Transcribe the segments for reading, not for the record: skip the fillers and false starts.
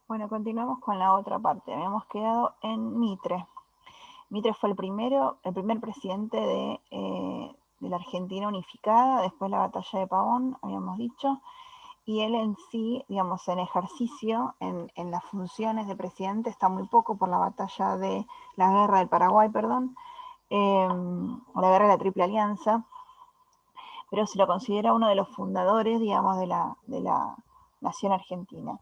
Bueno, continuamos con la otra parte. Habíamos quedado en Mitre. Mitre fue el primer presidente de la Argentina unificada, después de la batalla de Pavón, habíamos dicho, y él en sí, digamos, en ejercicio, en las funciones de presidente, está muy poco por la batalla de la guerra del Paraguay, perdón, o la guerra de la Triple Alianza, pero se lo considera uno de los fundadores, digamos, de la nación argentina.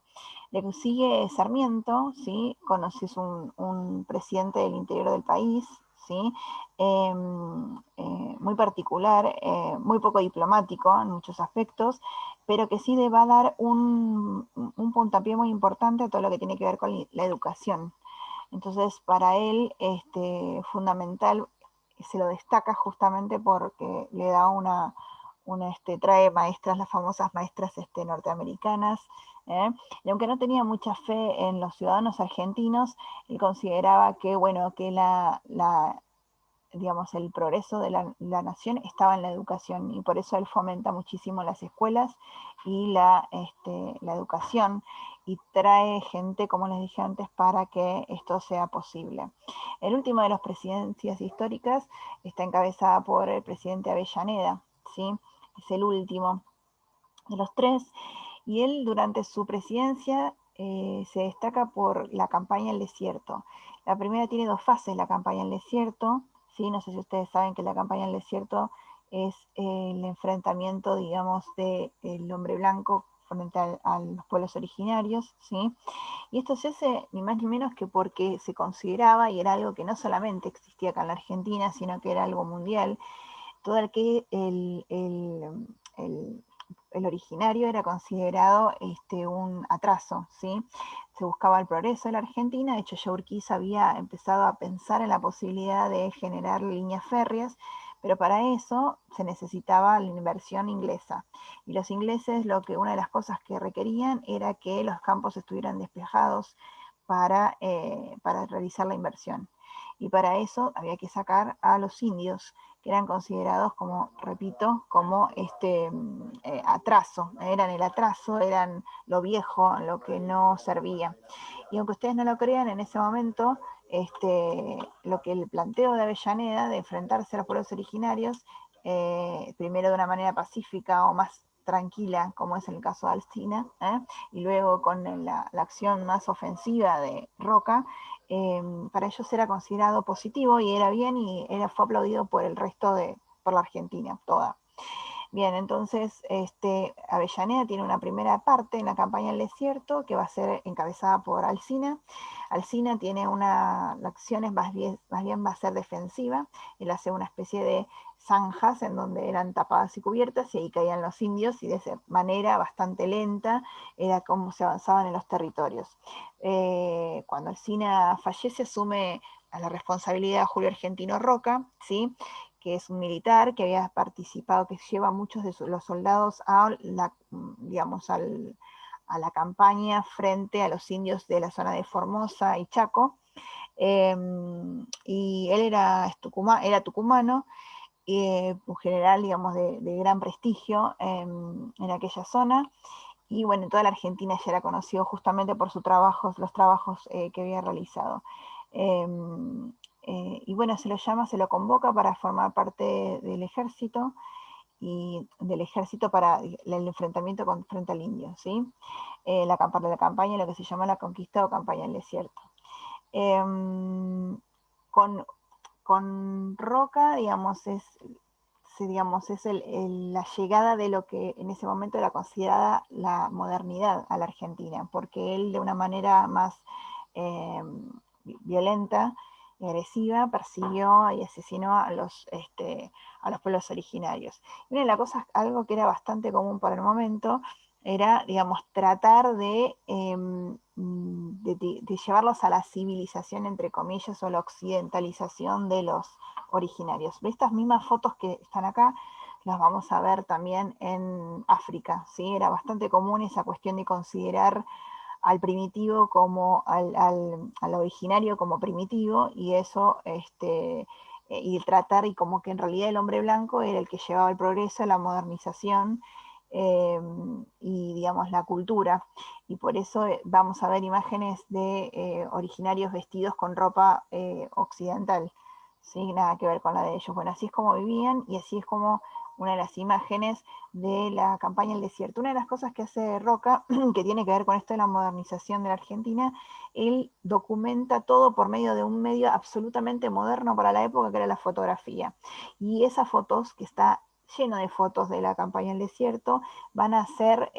Le sigue Sarmiento, ¿sí? Es un presidente del interior del país, ¿sí? Muy particular, muy poco diplomático en muchos aspectos, pero que sí le va a dar un puntapié muy importante a todo lo que tiene que ver con la educación. Entonces, para él, fundamental, se lo destaca justamente porque le da trae maestras, las famosas maestras norteamericanas, ¿eh? Y aunque no tenía mucha fe en los ciudadanos argentinos, él consideraba que, bueno, que digamos, el progreso de la nación estaba en la educación, y por eso él fomenta muchísimo las escuelas y la educación, y trae gente, como les dije antes, para que esto sea posible. El último de las presidencias históricas está encabezada por el presidente Avellaneda, ¿sí? Es el último de los tres, y él durante su presidencia se destaca por la campaña El Desierto. La primera tiene dos fases, la campaña El Desierto, ¿sí? No sé si ustedes saben que la campaña El Desierto es el enfrentamiento, digamos, del hombre blanco frente a los pueblos originarios, ¿sí? Y esto se hace ni más ni menos que porque se consideraba, y era algo que no solamente existía acá en la Argentina, sino que era algo mundial, todo el que el originario era considerado un atraso, ¿sí? Se buscaba el progreso de la Argentina. De hecho, ya Urquiza había empezado a pensar en la posibilidad de generar líneas férreas, pero para eso se necesitaba la inversión inglesa. Y los ingleses, una de las cosas que requerían era que los campos estuvieran despejados para realizar la inversión. Y para eso había que sacar a los indios, que eran considerados como, repito, como atraso, eran el atraso, eran lo viejo, lo que no servía. Y aunque ustedes no lo crean, en ese momento, lo que el planteo de Avellaneda, de enfrentarse a los pueblos originarios, primero de una manera pacífica o más tranquila, como es el caso de Alsina, y luego con la acción más ofensiva de Roca, para ellos era considerado positivo y era bien, y fue aplaudido por la Argentina toda. Bien, entonces Avellaneda tiene una primera parte en la campaña del desierto que va a ser encabezada por Alsina. Alsina tiene la acción más bien va a ser defensiva. Él hace una especie de zanjas en donde eran tapadas y cubiertas, y ahí caían los indios, y de esa manera bastante lenta era como se avanzaban en los territorios. Cuando Alsina fallece, asume a la responsabilidad Julio Argentino Roca, ¿sí? Que es un militar que había participado, que lleva a muchos de los soldados digamos, a la campaña frente a los indios de la zona de Formosa y Chaco. Y él era tucumano, un general, digamos, de gran prestigio en aquella zona. Y bueno, en toda la Argentina ya era conocido justamente por los trabajos que había realizado. Eh, y bueno, se lo convoca para formar parte del ejército, para el enfrentamiento frente al indio, ¿sí? La campaña, lo que se llama la conquista o campaña del desierto. Eh, con, con Roca, digamos, la llegada de lo que en ese momento era considerada la modernidad a la Argentina, porque él de una manera más eh, violenta y agresiva persiguió y asesinó a los pueblos originarios. Y una de las cosas, algo que era bastante común para el momento, era, digamos, tratar de llevarlos a la civilización, entre comillas, o la occidentalización de los originarios. Estas mismas fotos que están acá las vamos a ver también en África, ¿sí? Era bastante común esa cuestión de considerar al primitivo al originario como primitivo, y eso, y tratar, y como que en realidad el hombre blanco era el que llevaba el progreso, la modernización, y digamos la cultura, y por eso vamos a ver imágenes de originarios vestidos con ropa occidental, ¿sí? Nada que ver con la de ellos. Bueno, así es como vivían y así es como una de las imágenes de la campaña del desierto. Una de las cosas que hace Roca, que tiene que ver con esto de la modernización de la Argentina, él documenta todo por medio de un medio absolutamente moderno para la época, que era la fotografía. Y esas fotos, que está lleno de fotos de la campaña del desierto, van a ser,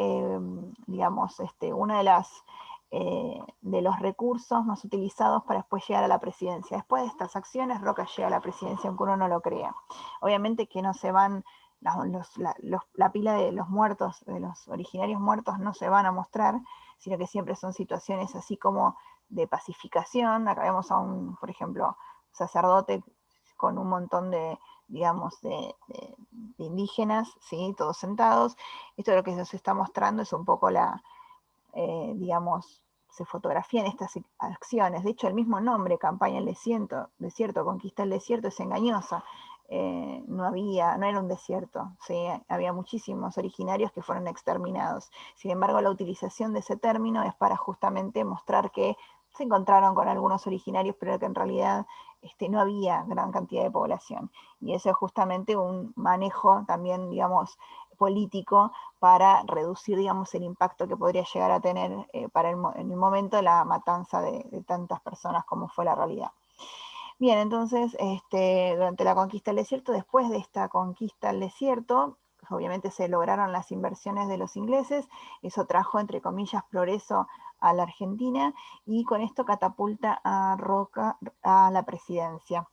digamos, una de las de los recursos más utilizados para después llegar a la presidencia. Después de estas acciones, Roca llega a la presidencia, aunque uno no lo crea. Obviamente que no se van, la pila de los muertos, de los originarios muertos, no se van a mostrar, sino que siempre son situaciones así como de pacificación. Acá vemos a un, por ejemplo, sacerdote con un montón de, digamos, de indígenas, ¿sí? Todos sentados. Esto lo que nos está mostrando es un poco la, digamos, se fotografían estas acciones. De hecho, el mismo nombre, campaña del desierto, conquista el desierto, es engañosa. No era un desierto, ¿sí? Había muchísimos originarios que fueron exterminados. Sin embargo, la utilización de ese término es para justamente mostrar que se encontraron con algunos originarios, pero que en realidad no había gran cantidad de población. Y eso es justamente un manejo también, digamos, político para reducir, digamos, el impacto que podría llegar a tener en el momento la matanza de tantas personas como fue la realidad. Bien, entonces, durante la conquista del desierto, después de esta conquista del desierto, pues obviamente se lograron las inversiones de los ingleses, eso trajo, entre comillas, progreso a la Argentina, y con esto catapulta a Roca a la presidencia.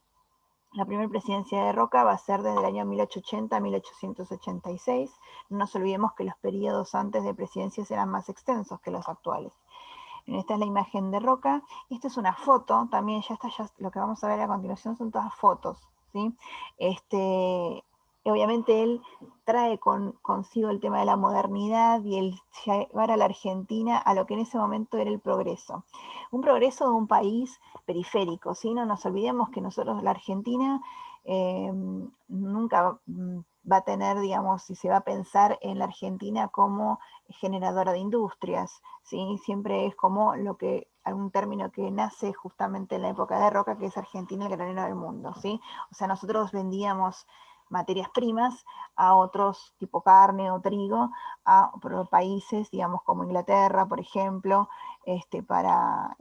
La primera presidencia de Roca va a ser desde el año 1880 a 1886. No nos olvidemos que los periodos antes de presidencias eran más extensos que los actuales. Esta es la imagen de Roca. Esta es una foto, también lo que vamos a ver a continuación son todas fotos, ¿sí? Obviamente él trae consigo el tema de la modernidad y el llevar a la Argentina a lo que en ese momento era el progreso. Un progreso de un país periférico, ¿sí? No nos olvidemos que nosotros, la Argentina, nunca va a tener, digamos, si se va a pensar en la Argentina como generadora de industrias, ¿sí? Siempre es como algún término que nace justamente en la época de Roca, que es Argentina el granero del mundo, ¿sí? O sea, nosotros vendíamos materias primas a otros, tipo carne o trigo, a países, digamos, como Inglaterra, por ejemplo, para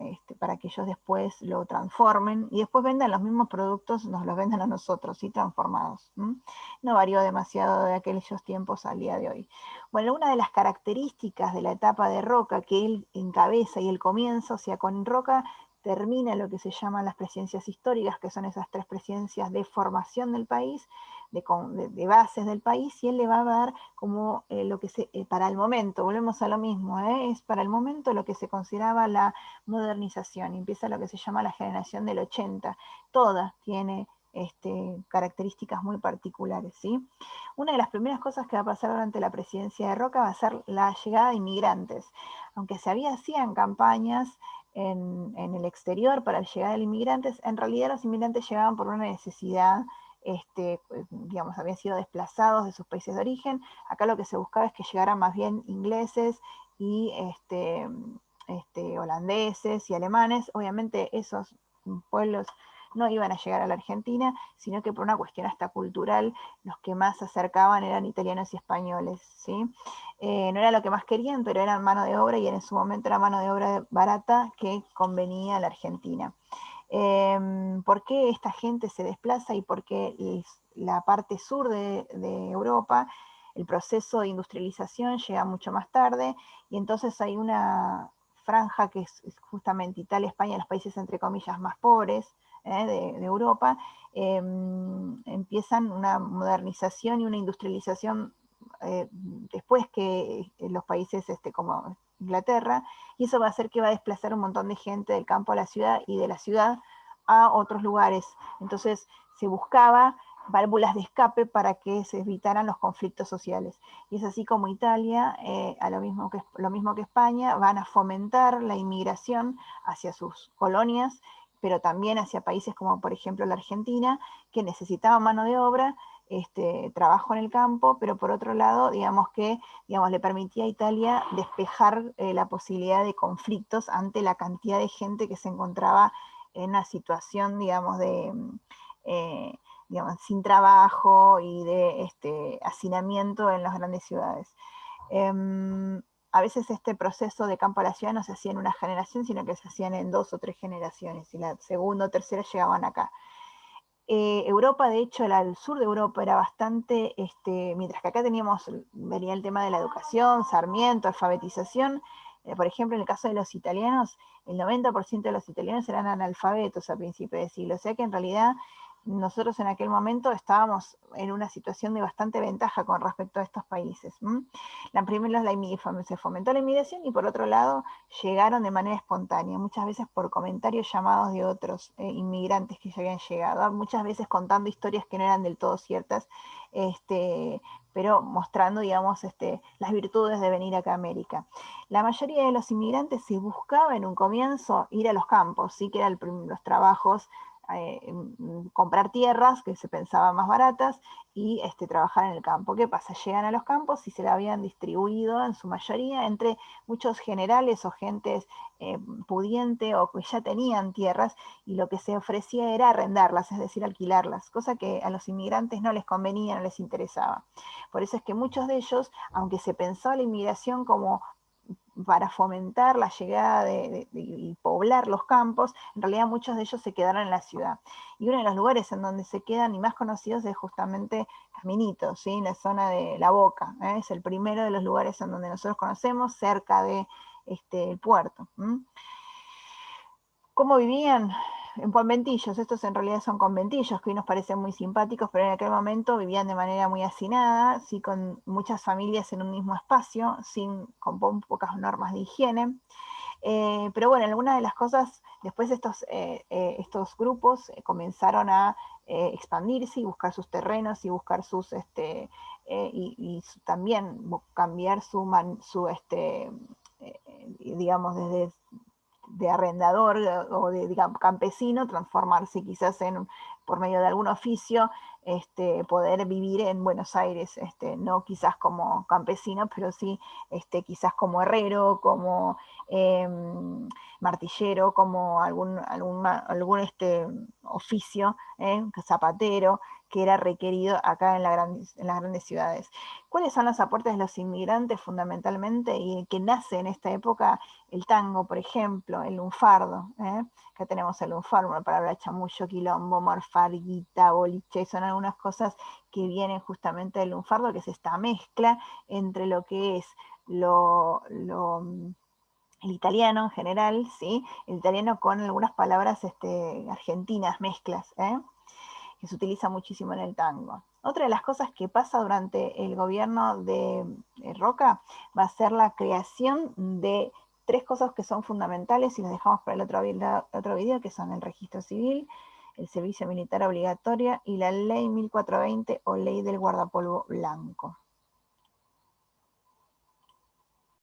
que ellos después lo transformen y después vendan los mismos productos, nos los vendan a nosotros, ¿sí? Transformados. No varió demasiado de aquellos tiempos al día de hoy. Bueno, una de las características de la etapa de Roca que él encabeza y el comienzo, o sea, con Roca termina lo que se llaman las presidencias históricas, que son esas 3 presidencias de formación del país, de bases del país, y él le va a dar como lo que para el momento, volvemos a lo mismo, es para el momento lo que se consideraba la modernización, y empieza lo que se llama la generación del 80, toda tiene características muy particulares, ¿sí? Una de las primeras cosas que va a pasar durante la presidencia de Roca va a ser la llegada de inmigrantes. Aunque hacían campañas en el exterior para la llegada de inmigrantes, en realidad los inmigrantes llegaban por una necesidad, digamos, habían sido desplazados de sus países de origen. Acá lo que se buscaba es que llegaran más bien ingleses y holandeses y alemanes. Obviamente esos pueblos no iban a llegar a la Argentina, sino que por una cuestión hasta cultural, los que más se acercaban eran italianos y españoles, ¿sí? No era lo que más querían, pero eran mano de obra y en su momento era mano de obra barata que convenía a la Argentina. ¿Por qué esta gente se desplaza y por qué la parte sur de Europa, el proceso de industrialización llega mucho más tarde y entonces hay una franja que es justamente Italia, España, los países entre comillas más pobres de Europa, empiezan una modernización y una industrialización después que los países como Inglaterra, y eso va a hacer que va a desplazar un montón de gente del campo a la ciudad y de la ciudad a otros lugares. Entonces se buscaba válvulas de escape para que se evitaran los conflictos sociales. Y es así como Italia, lo mismo que España, van a fomentar la inmigración hacia sus colonias, pero también hacia países como por ejemplo la Argentina, que necesitaban mano de obra, trabajo en el campo, pero por otro lado, digamos que le permitía a Italia despejar la posibilidad de conflictos ante la cantidad de gente que se encontraba en una situación, digamos, sin trabajo y de hacinamiento en las grandes ciudades. A veces este proceso de campo a la ciudad no se hacía en una generación, sino que se hacían en 2 o 3 generaciones, y la segunda o tercera llegaban acá. Europa, de hecho, el sur de Europa era bastante, mientras que acá venía el tema de la educación, Sarmiento, alfabetización. Por ejemplo, en el caso de los italianos, el 90% de los italianos eran analfabetos a principios de siglo, o sea que en realidad nosotros en aquel momento estábamos en una situación de bastante ventaja con respecto a estos países. Primero se fomentó la inmigración, y por otro lado llegaron de manera espontánea, muchas veces por comentarios llamados de otros inmigrantes que ya habían llegado, muchas veces contando historias que no eran del todo ciertas, pero mostrando, digamos, las virtudes de venir acá a América. La mayoría de los inmigrantes se buscaba en un comienzo ir a los campos, sí, que eran los trabajos, comprar tierras que se pensaban más baratas y trabajar en el campo. ¿Qué pasa? Llegan a los campos y se la habían distribuido en su mayoría entre muchos generales o gentes pudiente o que ya tenían tierras, y lo que se ofrecía era arrendarlas, es decir, alquilarlas, cosa que a los inmigrantes no les convenía, no les interesaba. Por eso es que muchos de ellos, aunque se pensó la inmigración como para fomentar la llegada y poblar los campos, en realidad muchos de ellos se quedaron en la ciudad. Y uno de los lugares en donde se quedan y más conocidos es justamente Caminito, ¿sí? La zona de La Boca, ¿eh? Es el primero de los lugares en donde nosotros conocemos, cerca de el puerto. ¿Cómo vivían? En conventillos. Estos en realidad son conventillos que hoy nos parecen muy simpáticos, pero en aquel momento vivían de manera muy hacinada, ¿sí? Con muchas familias en un mismo espacio, con pocas normas de higiene. Pero bueno, algunas de las cosas, después estos grupos comenzaron a expandirse y buscar sus terrenos y buscar sus, también cambiar digamos, desde de arrendador o de, digamos, campesino, transformarse quizás por medio de algún oficio, poder vivir en Buenos Aires, no quizás como campesino, pero sí quizás como herrero, como martillero, como algún oficio, zapatero, que era requerido acá en las grandes ciudades. ¿Cuáles son los aportes de los inmigrantes fundamentalmente y que nace en esta época? El tango, por ejemplo, el lunfardo. Acá tenemos el lunfardo, una palabra chamullo, quilombo, morfar, guita, boliche, son algunas cosas que vienen justamente del lunfardo, que es esta mezcla entre lo que es el italiano en general, ¿sí? El italiano con algunas palabras argentinas, mezclas, que se utiliza muchísimo en el tango. Otra de las cosas que pasa durante el gobierno de Roca va a ser la creación de 3 cosas que son fundamentales, y las dejamos para el otro video, que son el registro civil, el servicio militar obligatorio y la ley 1420 o ley del guardapolvo blanco.